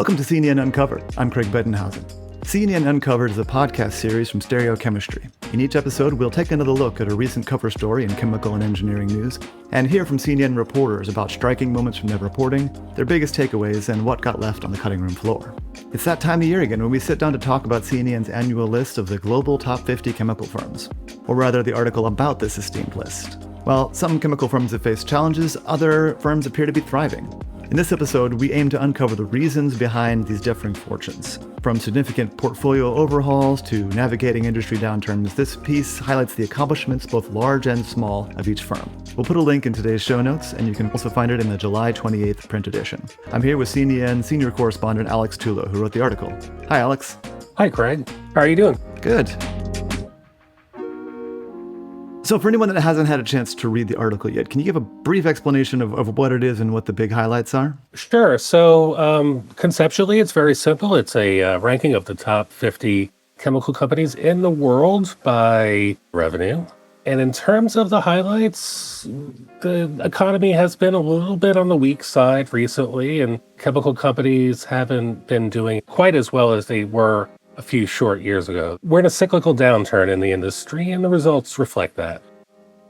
Welcome to C&EN Uncovered. I'm Craig Bettenhausen. C&EN Uncovered is a podcast series from Stereochemistry. In each episode, we'll take another look at a recent cover story in chemical and engineering news and hear from C&EN reporters about striking moments from their reporting, their biggest takeaways, and what got left on the cutting room floor. It's that time of year again when we sit down to talk about C&EN's annual list of the global top 50 chemical firms, or rather the article about this esteemed list. While some chemical firms have faced challenges, other firms appear to be thriving. In this episode, we aim to uncover the reasons behind these differing fortunes. From significant portfolio overhauls to navigating industry downturns, this piece highlights the accomplishments, both large and small, of each firm. We'll put a link in today's show notes, and you can also find it in the July 28th print edition. I'm here with C&EN senior correspondent Alex Tullo, who wrote the article. Hi, Alex. Hi, Craig. How are you doing? Good. So for anyone that hasn't had a chance to read the article yet, can you give a brief explanation of what it is and what the big highlights are? Sure. So conceptually, it's very simple. It's a ranking of the top 50 chemical companies in the world by revenue. And in terms of the highlights, the economy has been a little bit on the weak side recently, and chemical companies haven't been doing quite as well as they were a few short years ago. We're in a cyclical downturn in the industry, and the results reflect that.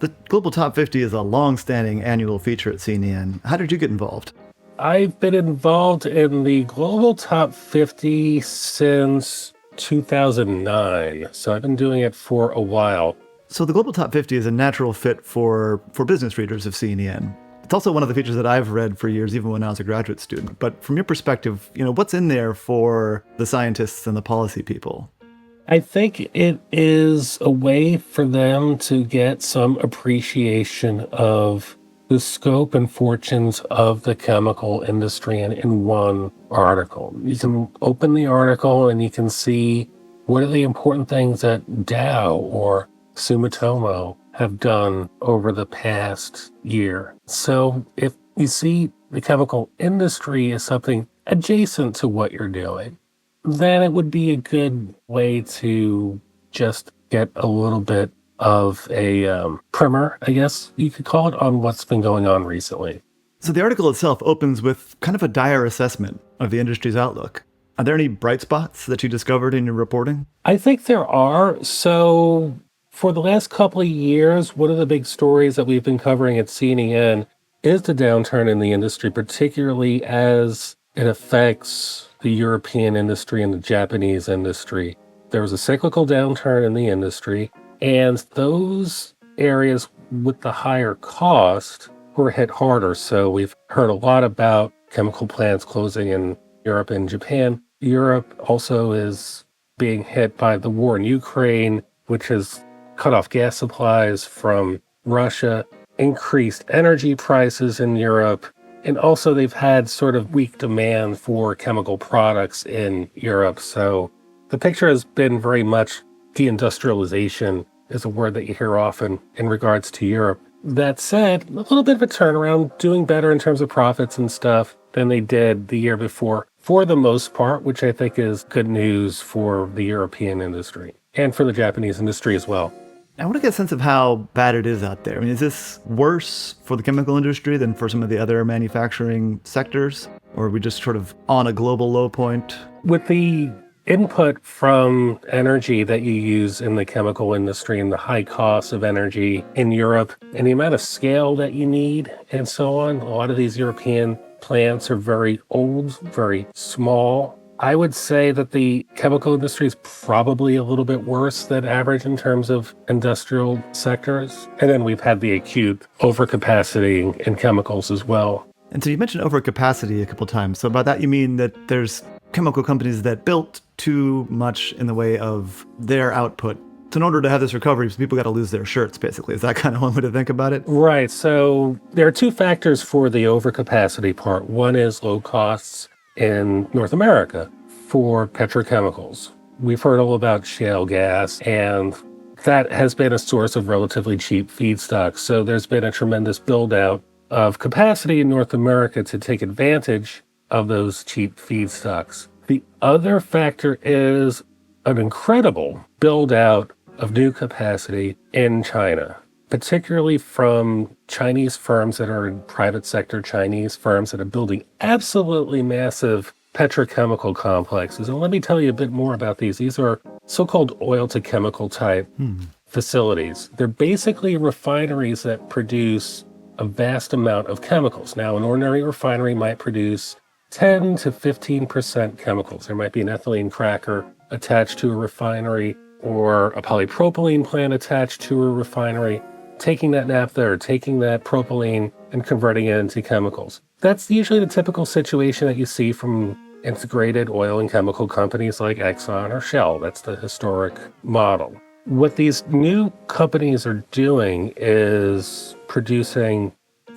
The Global Top 50 is a long-standing annual feature at C&EN. How did you get involved? I've been involved in the Global Top 50 since 2009, so I've been doing it for a while. So the Global Top 50 is a natural fit for business readers of C&EN. It's also one of the features that I've read for years, even when I was a graduate student. But from your perspective, what's in there for the scientists and the policy people? I think it is a way for them to get some appreciation of the scope and fortunes of the chemical industry in one article. You can open the article and you can see what are the important things that Dow or Sumitomo have done over the past year. So if you see the chemical industry as something adjacent to what you're doing, then it would be a good way to just get a little bit of a primer, I guess you could call it, on what's been going on recently. So the article itself opens with kind of a dire assessment of the industry's outlook. Are there any bright spots that you discovered in your reporting? I think there are. So for the last couple of years, one of the big stories that we've been covering at C&EN is the downturn in the industry, particularly as it affects the European industry and the Japanese industry. There was a cyclical downturn in the industry, and those areas with the higher cost were hit harder. So we've heard a lot about chemical plants closing in Europe and Japan. Europe also is being hit by the war in Ukraine, which has cut off gas supplies from Russia, increased energy prices in Europe, and also they've had sort of weak demand for chemical products in Europe. So the picture has been very much deindustrialization is a word that you hear often in regards to Europe. That said, a little bit of a turnaround, doing better in terms of profits and stuff than they did the year before, for the most part, which I think is good news for the European industry and for the Japanese industry as well. I want to get a sense of how bad it is out there. I mean, is this worse for the chemical industry than for some of the other manufacturing sectors? Or are we just sort of on a global low point? With the input from energy that you use in the chemical industry and the high cost of energy in Europe and the amount of scale that you need and so on, a lot of these European plants are very old, very small. I would say that the chemical industry is probably a little bit worse than average in terms of industrial sectors. And then we've had the acute overcapacity in chemicals as well. And so you mentioned overcapacity a couple of times. So by that you mean that there's chemical companies that built too much in the way of their output. So in order to have this recovery, people got to lose their shirts, basically. Is that kind of one way to think about it? Right. So there are two factors for the overcapacity part. One is low costs in North America for petrochemicals. We've heard all about shale gas, and that has been a source of relatively cheap feedstock. So there's been a tremendous build out of capacity in North America to take advantage of those cheap feedstocks. The other factor is an incredible build out of new capacity in China. particularly from Chinese firms that are in private sector, Chinese firms that are building absolutely massive petrochemical complexes. And let me tell you a bit more about these. These are so-called oil-to-chemical type facilities. They're basically refineries that produce a vast amount of chemicals. Now, an ordinary refinery might produce 10 to 15% chemicals. There might be an ethylene cracker attached to a refinery or a polypropylene plant attached to a refinery, taking that naphtha or taking that propylene and converting it into chemicals. That's usually the typical situation that you see from integrated oil and chemical companies like Exxon or Shell. That's the historic model. What these new companies are doing is producing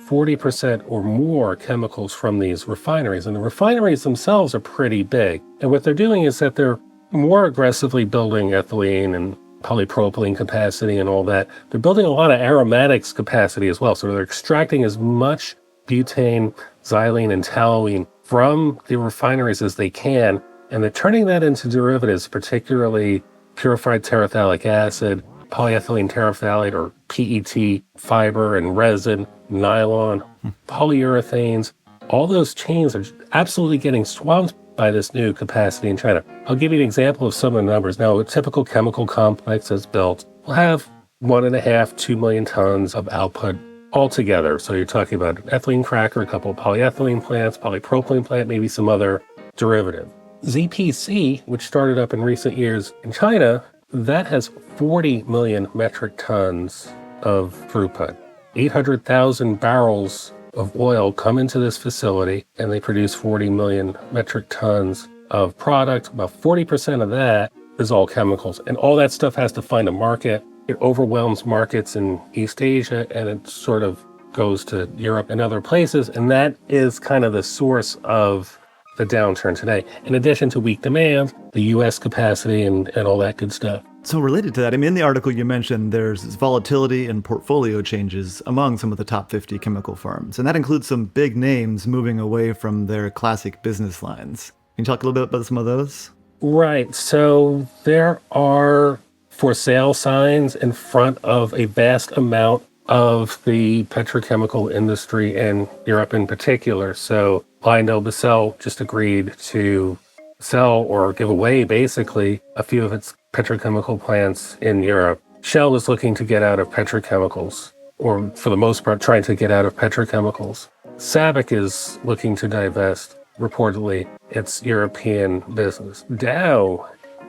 40% or more chemicals from these refineries. And the refineries themselves are pretty big. And what they're doing is that they're more aggressively building ethylene and polypropylene capacity and all that. They're building a lot of aromatics capacity as well. So they're extracting as much butane, xylene, and toluene from the refineries as they can. And they're turning that into derivatives, particularly purified terephthalic acid, polyethylene terephthalate or PET fiber and resin, nylon, polyurethanes. All those chains are absolutely getting swamped by this new capacity in China. I'll give you an example of some of the numbers. Now, a typical chemical complex that's built will have 1.5, 2 million tons of output altogether. So you're talking about an ethylene cracker, a couple of polyethylene plants, polypropylene plant, maybe some other derivative. ZPC, which started up in recent years in China, that has 40 million metric tons of throughput. 800,000 barrels of oil come into this facility, and they produce 40 million metric tons of product. About 40% of that is all chemicals. And all that stuff has to find a market. It overwhelms markets in East Asia, and it sort of goes to Europe and other places. And that is kind of the source of the downturn today, in addition to weak demand, the U.S. capacity, and all that good stuff. So related to that, I mean, in the article you mentioned there's volatility and portfolio changes among some of the top 50 chemical firms, and that includes some big names moving away from their classic business lines. Can you talk a little bit about some of those? Right. So there are for sale signs in front of a vast amount of the petrochemical industry in Europe in particular. So LyondellBasell just agreed to sell or give away basically a few of its petrochemical plants in Europe. Shell is looking to get out of petrochemicals, or for the most part trying to get out of petrochemicals. SABIC is looking to divest, reportedly, its European business. Dow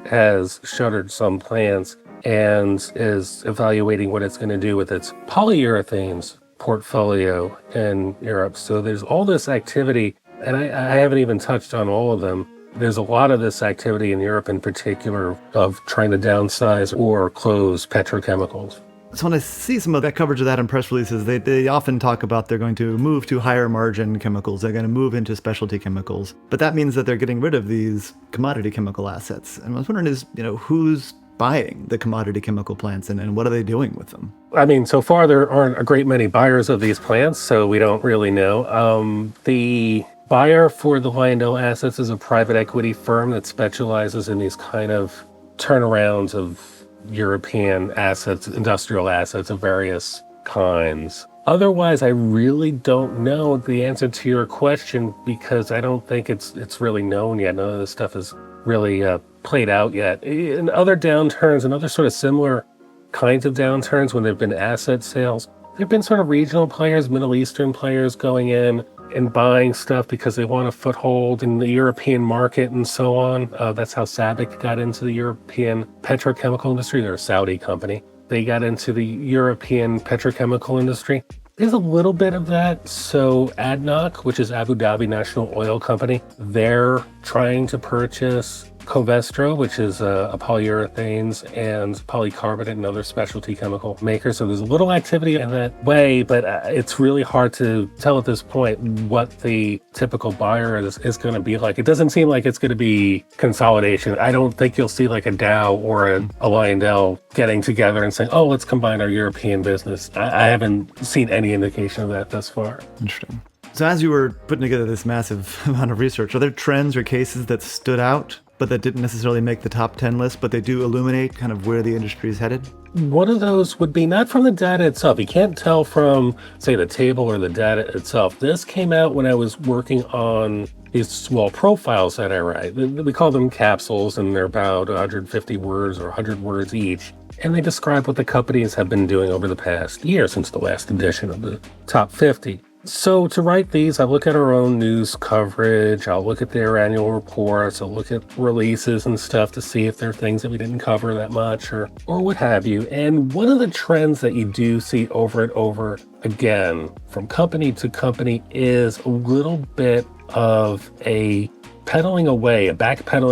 has shuttered some plants and is evaluating what it's going to do with its polyurethanes portfolio in Europe. So there's all this activity, and I haven't even touched on all of them. There's a lot of this activity in Europe in particular of trying to downsize or close petrochemicals. So when I see some of that coverage of that in press releases, they often talk about they're going to move to higher margin chemicals. They're going to move into specialty chemicals. But that means that they're getting rid of these commodity chemical assets. And I was wondering who's buying the commodity chemical plants and what are they doing with them? I mean, so far there aren't a great many buyers of these plants, so we don't really know. The buyer for the Lyondell assets is a private equity firm that specializes in these kind of turnarounds of European assets, industrial assets of various kinds. Otherwise, I really don't know the answer to your question because I don't think it's really known yet. None of this stuff is really played out yet. In other downturns and other sort of similar kinds of downturns when there have been asset sales, there have been sort of regional players, Middle Eastern players going in and buying stuff because they want a foothold in the European market and so on. That's how SABIC got into the European petrochemical industry. They're a Saudi company. They got into the European petrochemical industry. There's a little bit of that. So ADNOC, which is Abu Dhabi National Oil Company, they're trying to purchase Covestro, which is a polyurethanes and polycarbonate and other specialty chemical maker. So there's a little activity in that way, but it's really hard to tell at this point what the typical buyer is going to be like. It doesn't seem like it's going to be consolidation. I don't think you'll see like a Dow or a Lyondell getting together and saying, oh, let's combine our European business. I haven't seen any indication of that thus far. Interesting. So as you were putting together this massive amount of research, are there trends or cases that stood out but that didn't necessarily make the top 10 list, but they do illuminate kind of where the industry is headed? One of those would be not from the data itself. You can't tell from, say, the table or the data itself. This came out when I was working on these small profiles that I write. We call them capsules, and they're about 150 words or 100 words each. And they describe what the companies have been doing over the past year since the last edition of the Top 50. So to write these, I look at our own news coverage, I'll look at their annual reports, I'll look at releases and stuff to see if there are things that we didn't cover that much or what have you. And one of the trends that you do see over and over again from company to company is a little bit of a backpedaling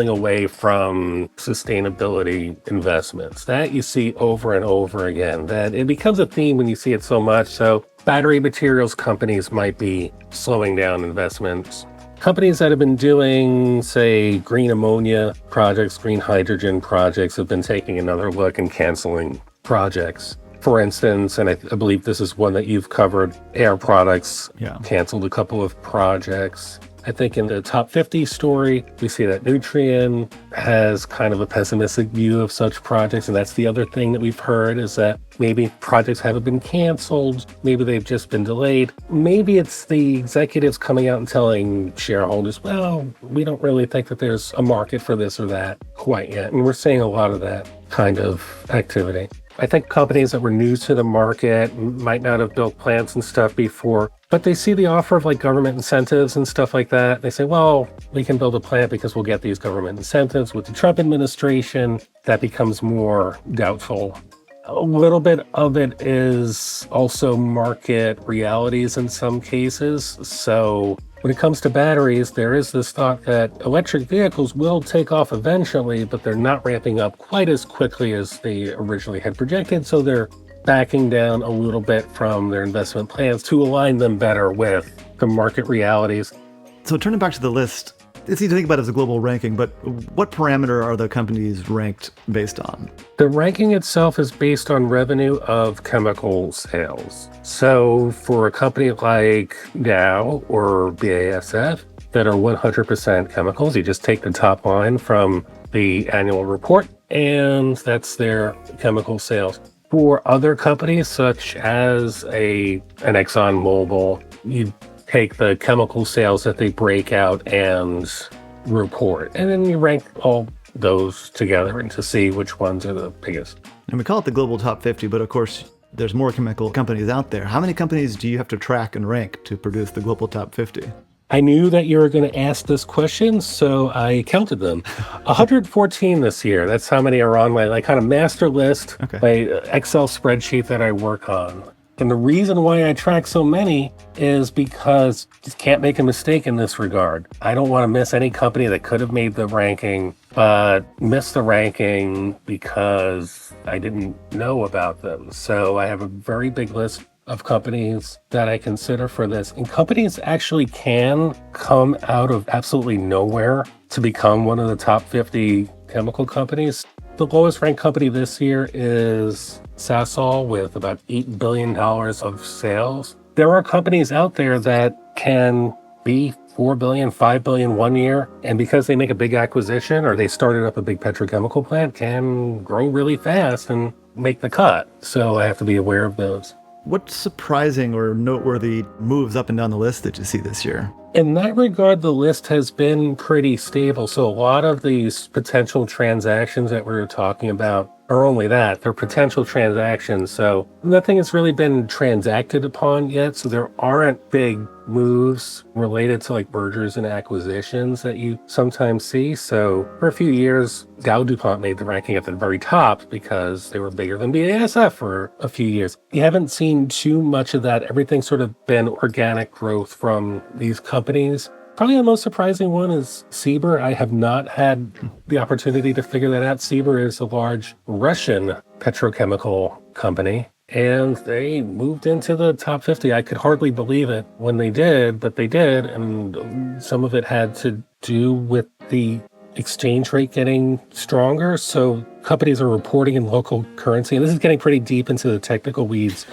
away from sustainability investments. That you see over and over again. That it becomes a theme when you see it so much. So battery materials companies might be slowing down investments. Companies that have been doing, say, green ammonia projects, green hydrogen projects have been taking another look and canceling projects. For instance, and I believe this is one that you've covered, Air Products canceled a couple of projects. I think in the top 50 story, we see that Nutrien has kind of a pessimistic view of such projects. And that's the other thing that we've heard is that maybe projects haven't been canceled. Maybe they've just been delayed. Maybe it's the executives coming out and telling shareholders, well, we don't really think that there's a market for this or that quite yet. And we're seeing a lot of that kind of activity. I think companies that were new to the market might not have built plants and stuff before, but they see the offer of like government incentives and stuff like that. They say, well, we can build a plant because we'll get these government incentives. With the Trump administration, that becomes more doubtful. A little bit of it is also market realities in some cases. So when it comes to batteries, there is this thought that electric vehicles will take off eventually, but they're not ramping up quite as quickly as they originally had projected. So they're backing down a little bit from their investment plans to align them better with the market realities. So turning back to the list, it's easy to think about it as a global ranking, but what parameter are the companies ranked based on? The ranking itself is based on revenue of chemical sales. So for a company like Dow or BASF that are 100% chemicals, you just take the top line from the annual report, and that's their chemical sales. For other companies, such as an ExxonMobil, you take the chemical sales that they break out and report. And then you rank all those together and to see which ones are the biggest. And we call it the global top 50, but of course, there's more chemical companies out there. How many companies do you have to track and rank to produce the global top 50? I knew that you were going to ask this question, so I counted them. 114 this year. That's how many are on my kind of master list, my Excel spreadsheet that I work on. And the reason why I track so many is because you can't make a mistake in this regard. I don't want to miss any company that could have made the ranking, but missed the ranking because I didn't know about them. So I have a very big list of companies that I consider for this. And companies actually can come out of absolutely nowhere to become one of the top 50 chemical companies. The lowest ranked company this year is Sasol with about $8 billion of sales. There are companies out there that can be $4 billion, $5 billion one year, and because they make a big acquisition or they started up a big petrochemical plant, can grow really fast and make the cut. So I have to be aware of those. What surprising or noteworthy moves up and down the list that you see this year? In that regard, the list has been pretty stable. So a lot of these potential transactions that we were talking about are only that. They're potential transactions. So nothing has really been transacted upon yet. So there aren't big moves related to like mergers and acquisitions that you sometimes see. So for a few years, Dow DuPont made the ranking at the very top because they were bigger than BASF for a few years. You haven't seen too much of that. Everything's sort of been organic growth from these companies. Probably the most surprising one is Sieber. I have not had the opportunity to figure that out. Sieber is a large Russian petrochemical company, and they moved into the top 50. I could hardly believe it when they did, but they did, and some of it had to do with the exchange rate getting stronger. So companies are reporting in local currency, and this is getting pretty deep into the technical weeds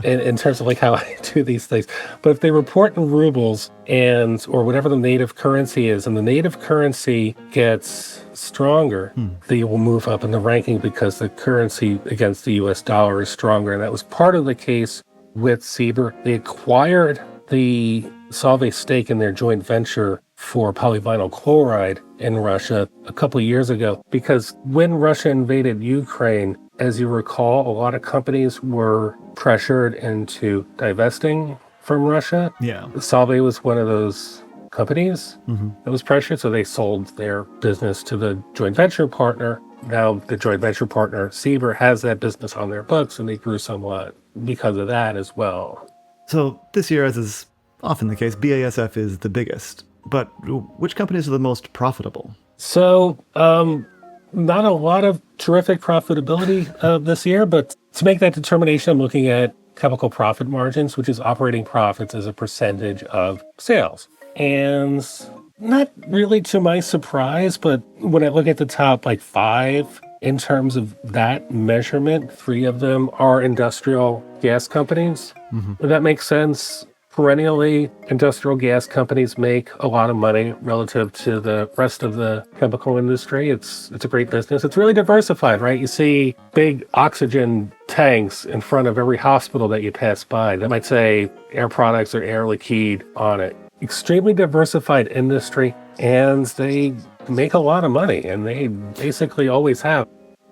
in terms of like how I do these things. But if they report in rubles or whatever the native currency is, and the native currency gets stronger, they will move up in the ranking because the currency against the US dollar is stronger. And that was part of the case with Sieber. They acquired the Solvay stake in their joint venture for polyvinyl chloride in Russia a couple of years ago, because when Russia invaded Ukraine, as you recall, a lot of companies were pressured into divesting from Russia. Yeah. Solvay was one of those companies that was pressured, so they sold their business to the joint venture partner. Now the joint venture partner, Sieber, has that business on their books, and they grew somewhat because of that as well. So this year, as is often the case, BASF is the biggest. But which companies are the most profitable? So, not a lot of terrific profitability this year, but to make that determination, I'm looking at chemical profit margins, which is operating profits as a percentage of sales. And not really to my surprise, but when I look at the top like 5 in terms of that measurement, 3 of them are industrial gas companies. Would that make sense? Perennially, industrial gas companies make a lot of money relative to the rest of the chemical industry. It's a great business. It's really diversified, right? You see big oxygen tanks in front of every hospital that you pass by that might say Air Products or Air Liquide on it. Extremely diversified industry, and they make a lot of money, and they basically always have.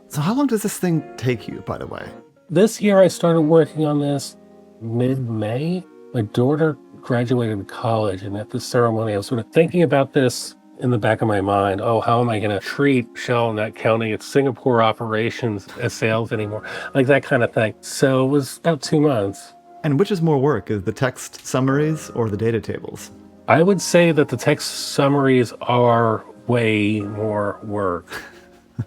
So how long does this thing take you, by the way? This year I started working on this mid-May. My daughter graduated college, and at the ceremony, I was sort of thinking about this in the back of my mind. Oh, how am I going to treat Shell not counting its Singapore operations as sales anymore? Like that kind of thing. So it was about 2 months. And which is more work, is the text summaries or the data tables? I would say that the text summaries are way more work,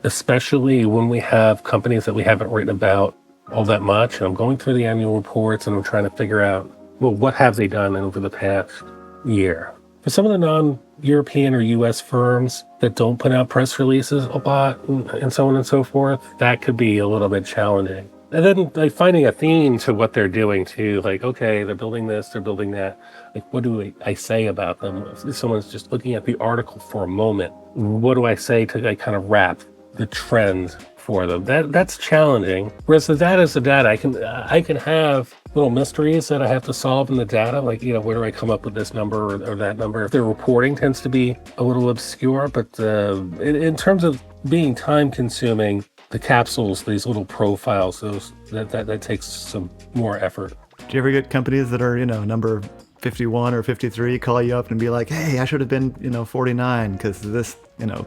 especially when we have companies that we haven't written about all that much. And I'm going through the annual reports and I'm trying to figure out, well, what have they done over the past year? For some of the non-European or U.S. firms that don't put out press releases a lot and so on and so forth, that could be a little bit challenging. And then like finding a theme to what they're doing too, like, okay, they're building this, they're building that. Like, what do I say about them? If someone's just looking at the article for a moment, what do I say to like kind of wrap the trend for them? That's challenging. Whereas the data is the data. I can have little mysteries that I have to solve in the data, like, where do I come up with this number or that number? If their reporting tends to be a little obscure, but in terms of being time consuming, the capsules, these little profiles, that takes some more effort. Do you ever get companies that are, number 51 or 53 call you up and be like, hey, I should have been, 49 because of this,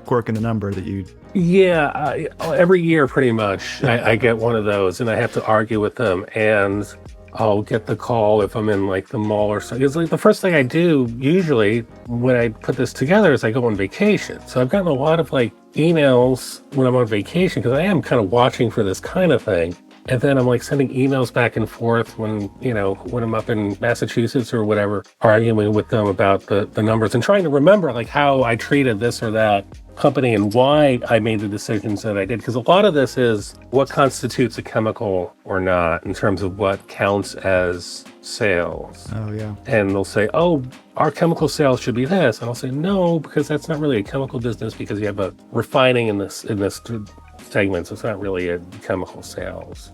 quirk in the number that you... Yeah, every year pretty much I get one of those and I have to argue with them, and I'll get the call if I'm in like the mall or something. It's like the first thing I do usually when I put this together is I go on vacation. So I've gotten a lot of like emails when I'm on vacation because I am kind of watching for this kind of thing. And then I'm like sending emails back and forth when I'm up in Massachusetts or whatever, arguing with them about the numbers and trying to remember like how I treated this or that company and why I made the decisions that I did. Because a lot of this is what constitutes a chemical or not in terms of what counts as sales. Oh, yeah. And they'll say, oh, our chemical sales should be this. And I'll say, no, because that's not really a chemical business because you have a refining in this segment, so it's not really a chemical sales.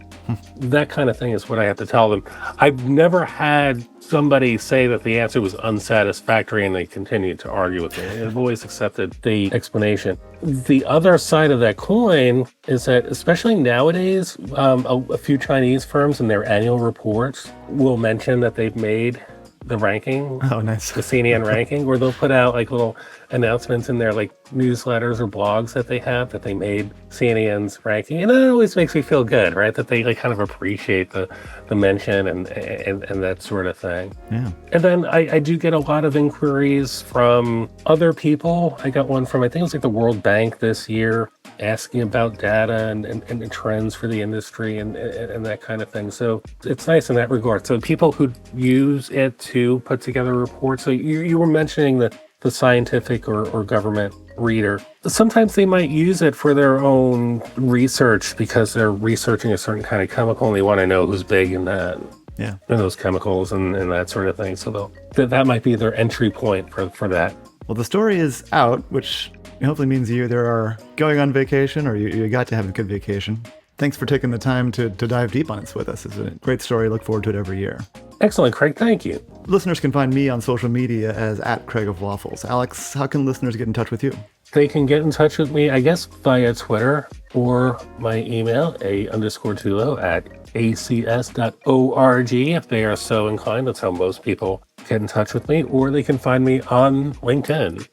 That kind of thing is what I have to tell them. I've never had somebody say that the answer was unsatisfactory and they continued to argue with me. I've always accepted the explanation. The other side of that coin is that, especially nowadays, a few Chinese firms in their annual reports will mention that they've made the ranking. Oh, nice. The C&EN ranking, where they'll put out like little announcements in their like newsletters or blogs that they have that they made C&EN's ranking. And that always makes me feel good, right? That they like kind of appreciate the mention and that sort of thing. Yeah. And then I do get a lot of inquiries from other people. I got one from, I think it was like the World Bank this year, asking about data and trends for the industry and that kind of thing. So it's nice in that regard. So people who use it to put together reports. So you were mentioning the scientific or government reader. Sometimes they might use it for their own research because they're researching a certain kind of chemical and they want to know who's big in that. Yeah. And those chemicals and that sort of thing. So that might be their entry point for that. Well, the story is out, which hopefully means you either are going on vacation or you got to have a good vacation. Thanks for taking the time to dive deep on this with us. It's a great story. Look forward to it every year. Excellent, Craig. Thank you. Listeners can find me on social media as @CraigofWaffles. Alex, how can listeners get in touch with you? They can get in touch with me, I guess, via Twitter or my email, a_Tullo@acs.org, if they are so inclined. That's how most people get in touch with me. Or they can find me on LinkedIn.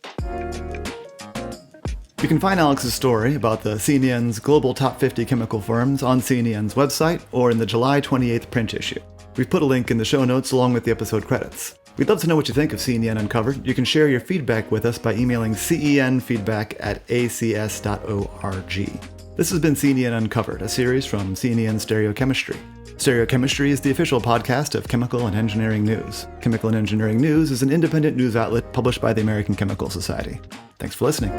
You can find Alex's story about the C&EN's Global Top 50 Chemical Firms on C&EN's website or in the July 28th print issue. We've put a link in the show notes along with the episode credits. We'd love to know what you think of C&EN Uncovered. You can share your feedback with us by emailing cenfeedback@acs.org. This has been C&EN Uncovered, a series from C&EN Stereochemistry. Stereochemistry is the official podcast of Chemical and Engineering News. Chemical and Engineering News is an independent news outlet published by the American Chemical Society. Thanks for listening.